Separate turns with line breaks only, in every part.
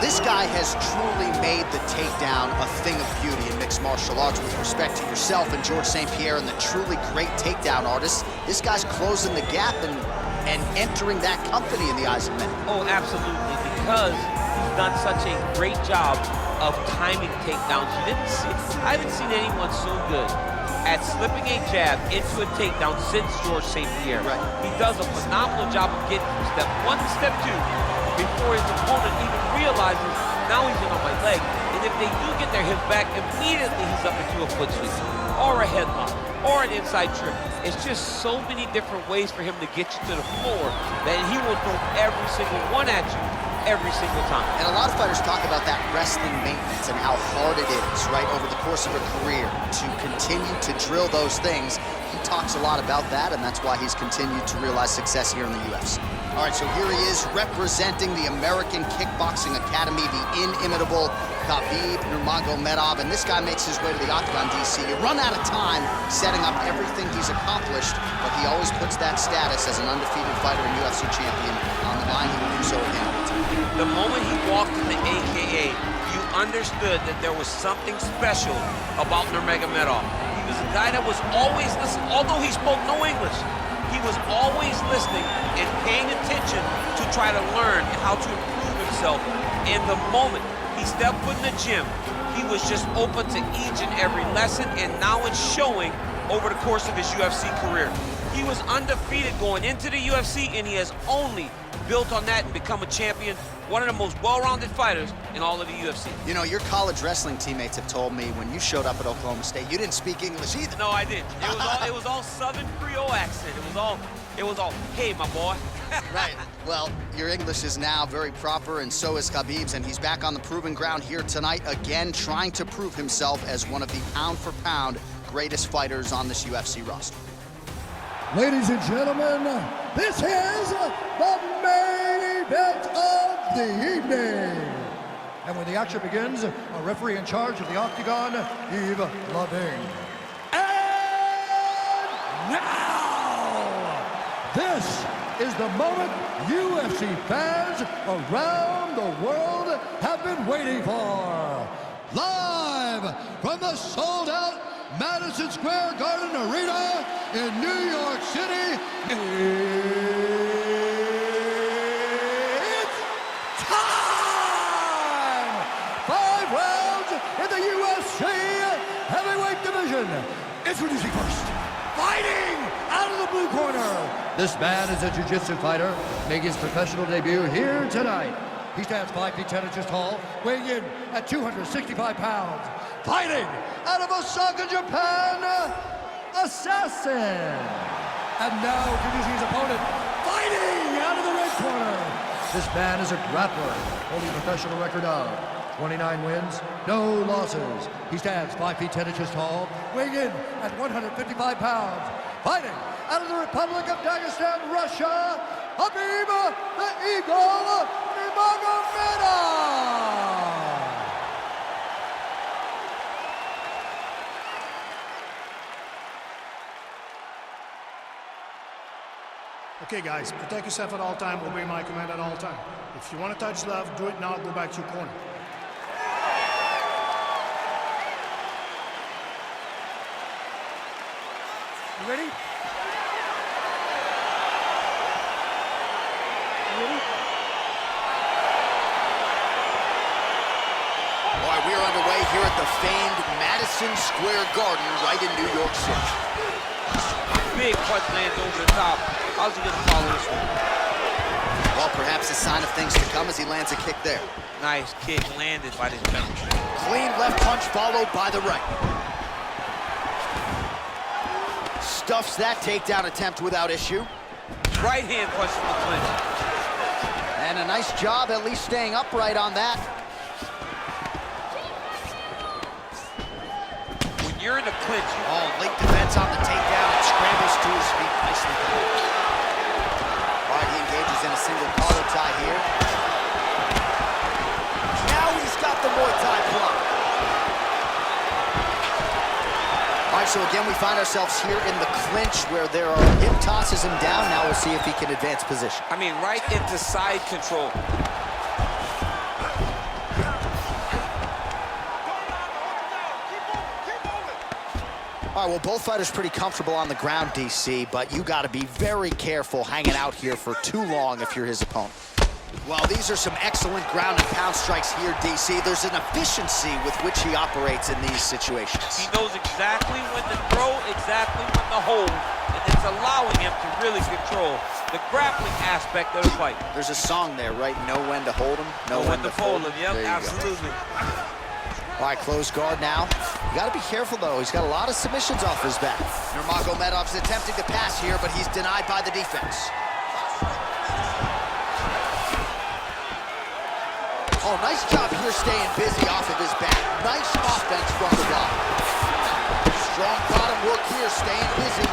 this guy has truly made the takedown a thing of beauty in mixed martial arts. With respect to yourself and George St. Pierre and the truly great takedown artists, this guy's closing the gap and entering that company in the eyes of many.
Oh, absolutely, because he's done such a great job of timing takedowns. I haven't seen anyone so good at slipping a jab into a takedown since George St. Pierre.
Right.
He does a phenomenal job of getting from step 1 to step 2 before his opponent even realizes now he's in on my leg. And if they do get their hips back, immediately he's up into a foot sweep or a headlock or an inside trip. It's just so many different ways for him to get you to the floor that he will throw every single one at you every single time.
And a lot of fighters talk about that wrestling maintenance and how hard it is, right, over the course of a career to continue to drill those things. He talks a lot about that, and that's why he's continued to realize success here in the UFC. All right, so here he is representing the American Kickboxing Academy, the inimitable Khabib Nurmagomedov, and this guy makes his way to the Octagon, DC. You run out of time setting up everything he's accomplished, but he always puts that status as an undefeated fighter and UFC champion on the line. He will do so again.
The moment he walked in the AKA, you understood that there was something special about Nurmagomedov. He was a guy that was always listening, although he spoke no English. He was always listening and paying attention to try to learn how to improve himself. In the moment he stepped foot in the gym, he was just open to each and every lesson, and now it's showing over the course of his UFC career. He was undefeated going into the UFC, and he has only built on that and become a champion, one of the most well-rounded fighters in all of the UFC.
You know, your college wrestling teammates have told me when you showed up at Oklahoma State, you didn't speak English either.
No, I didn't. It was all Southern Creole accent. It was all, hey, my boy.
Right. Well, your English is now very proper, and so is Khabib's, and he's back on the proving ground here tonight, again trying to prove himself as one of the pound-for-pound greatest fighters on this UFC roster.
Ladies and gentlemen, this is the main event of the evening. And when the action begins, a referee in charge of the Octagon, Yves Laving. And now, this is the moment UFC fans around the world have been waiting for. Live from the sold-out Madison Square Garden Arena in New York City, it's time! 5 rounds in the UFC heavyweight division. Introducing first, fighting out of the blue corner. This man is a jiu-jitsu fighter, making his professional debut here tonight. He stands 5 feet 10 inches tall, weighing in at 265 pounds. Fighting out of Osaka, Japan, Assassin. And now introducing his opponent, fighting out of the red corner. This man is a grappler, holding a professional record of 29 wins, no losses. He stands 5 feet 10 inches tall, weighing in at 155 pounds. Fighting out of the Republic of Dagestan, Russia, Khabib the Eagle Nurmagomedov.
Okay guys, protect yourself at all time, obey my command at all time. If you want to touch left, do it now, go back to your corner.
You ready?
All right, we are underway here at the famed Madison Square Garden right in New York City.
Big punch lands over the top. How's he gonna follow this one?
Well, perhaps a sign of things to come as he lands a kick there.
Nice kick landed by this gentleman.
Clean left punch followed by the right. Stuffs that takedown attempt without issue.
Right hand punch from the clinch.
And a nice job at least staying upright on that.
When you're in the clinch,
Oh, late defense on the takedown and scrambles to his feet. Nicely done. All right, he engages in a single collar tie here. Now he's got the Muay Thai block. All right, so again, we find ourselves here in the clinch where there are hip tosses him down. Now we'll see if he can advance position.
I mean, right into side control.
All right, well, both fighters pretty comfortable on the ground, DC, but you got to be very careful hanging out here for too long if you're his opponent. Well, these are some excellent ground and pound strikes here, DC. There's an efficiency with which he operates in these situations.
He knows exactly when to throw, exactly when to hold, and it's allowing him to really control the grappling aspect of the fight.
There's a song there, right? Know when to hold him, know when to fold him.
Yep, absolutely.
All right, closed guard now. You got to be careful, though. He's got a lot of submissions off his back. Nurmagomedov's attempting to pass here, but he's denied by the defense. Oh, nice job here staying busy off of his back. Nice offense from the bottom. Strong bottom work here, staying busy.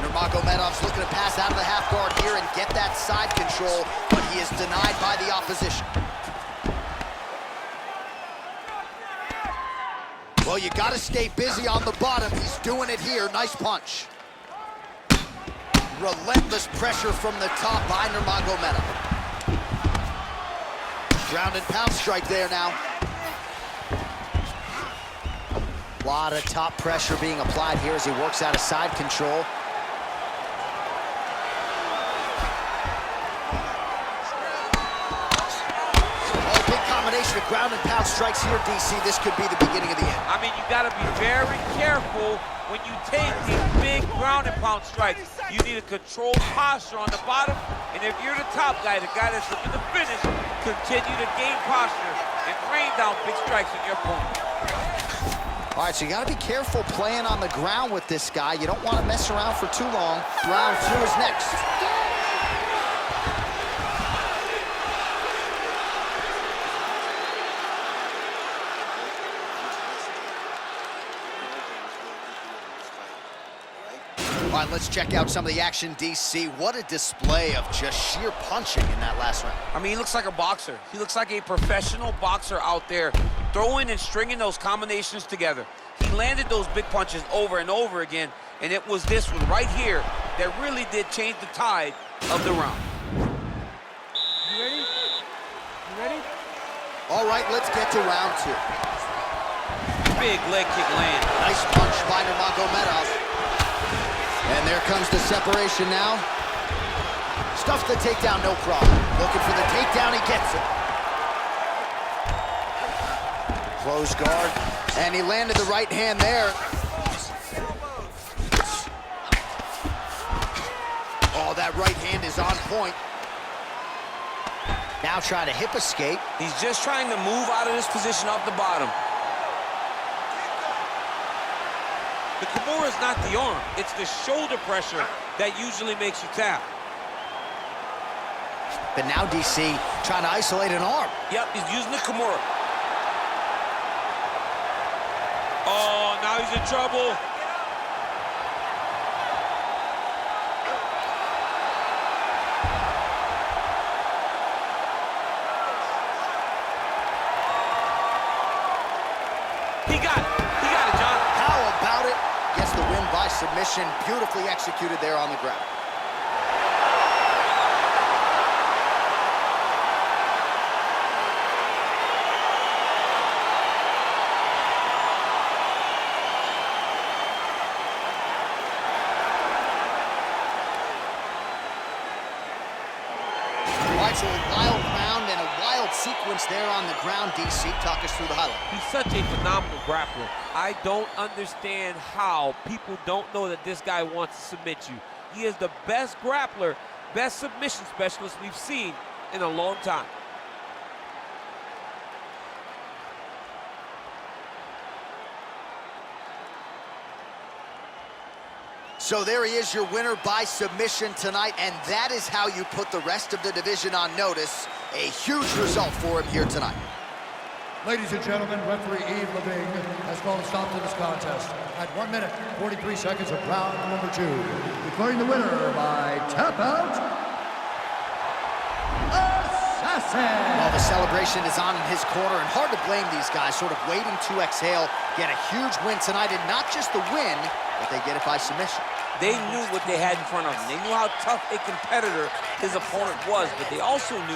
Nurmagomedov's looking to pass out of the half guard here and get that side control, but he is denied by the opposition. Well, you got to stay busy on the bottom. He's doing it here. Nice punch. Relentless pressure from the top by Nurmagomedov. Ground and pound strike there now. A lot of top pressure being applied here as he works out of side control. Of ground and pound strikes here, DC. This could be the beginning of the end.
I mean, you got to be very careful when you take these big ground and pound strikes. You need a controlled posture on the bottom, and if you're the top guy, the guy that's looking to finish, continue to gain posture and rain down big strikes on your opponent.
All right, so you got to be careful playing on the ground with this guy. You don't want to mess around for too long. Round 2 is next. All right, let's check out some of the action, DC. What a display of just sheer punching in that last round.
I mean, he looks like a boxer. He looks like a professional boxer out there, throwing and stringing those combinations together. He landed those big punches over and over again, and it was this one right here that really did change the tide of the round.
You ready? You ready?
All right, let's get to round 2.
Big leg kick land.
Nice punch by Nurmagomedov. And there comes the separation now. Stuffs the takedown, no problem. Looking for the takedown, he gets it. Close guard, and he landed the right hand there. Oh, that right hand is on point. Now trying to hip escape.
He's just trying to move out of this position off the bottom. The Kimura is not the arm, it's the shoulder pressure that usually makes you tap.
But now DC trying to isolate an arm.
Yep, he's using the Kimura. Oh, now he's in trouble. He got it, John.
How about it? Gets the win by submission. Beautifully executed there on the ground. All right, so a wild round and a wild sequence there on the ground. DC, talk us through the highlight.
He's such a phenomenal grappler. I don't understand how people don't know that this guy wants to submit you. He is the best grappler, best submission specialist we've seen in a long time.
So there he is, your winner by submission tonight, and that is how you put the rest of the division on notice. A huge result for him here tonight.
Ladies and gentlemen, referee Yves Leving has called a stop to this contest at 1 minute, 43 seconds of round number 2. Declaring the winner by tap out, Assassin!
Well, the celebration is on in his corner, and hard to blame these guys, sort of waiting to exhale, get a huge win tonight, and not just the win, but they get it by submission.
They knew what they had in front of them. They knew how tough a competitor his opponent was, but they also knew